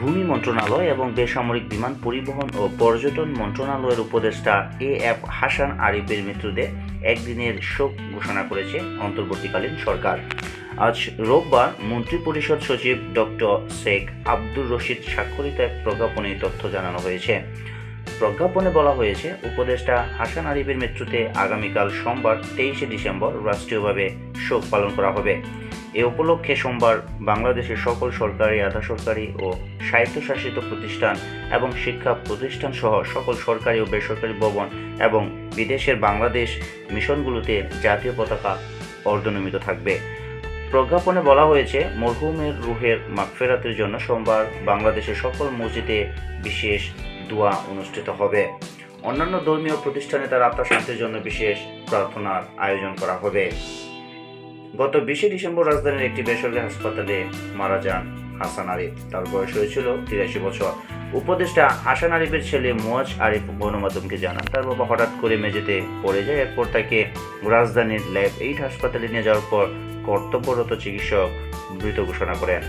ভূমি মন্ত্রণালয় এবং বেসামরিক বিমান পরিবহন ও পর্যটন মন্ত্রণালয়ের উপদেষ্টা এ.এফ হাসান আরিফের মৃত্যুতে একদিনের শোক ঘোষণা করেছে অন্তর্বর্তীকালীন সরকার। আজ রোববার মন্ত্রিপরিষদ সচিব ডক্টর শেখ আব্দুর রশিদ স্বাক্ষরিত এক প্রজ্ঞাপনে তথ্য জানানো হয়েছে। প্রজ্ঞাপনে বলা হয়েছে, উপদেষ্টা হাসান আরিফের মৃত্যুতে আগামীকাল সোমবার 23শে ডিসেম্বর রাষ্ট্রীয়ভাবে শোক পালন করা হবে। এ উপলক্ষে সোমবার বাংলাদেশের সকল সরকারি, আধা সরকারি ও স্বায়ত্তশাসিত প্রতিষ্ঠান এবং শিক্ষা প্রতিষ্ঠান সহ সকল সরকারি ও বেসরকারি ভবন এবং বিদেশের বাংলাদেশ মিশনগুলোতে জাতীয় পতাকা অর্ধনমিত থাকবে। প্রজ্ঞাপনে বলা হয়েছে, মরহুমের রুহের মাগফিরাতের জন্য সোমবার বাংলাদেশের সকল মসজিদে বিশেষ দোয়া অনুষ্ঠিত হবে। অন্যান্য ধর্মীয় প্রতিষ্ঠানে তার আত্মার শান্তির জন্য বিশেষ প্রার্থনার আয়োজন করা হবে। গত 20শে ডিসেম্বর রাজধানীর একটি বেসরকারি হাসপাতালে মারা যান হাসান আরিফ। তার বয়স হয়েছিল 83 বছর। উপদেষ্টা হাসান আরিফের ছেলে মুয়াজ আরিফ গণমাধ্যমকে জানান, তার বাবা হঠাৎ করে মেঝেতে পড়ে যায়। এরপর তাকে রাজধানীর ল্যাব 8 হাসপাতালে নিয়ে যাওয়ার পর কর্তব্যরত চিকিৎসক মৃত ঘোষণা করেন।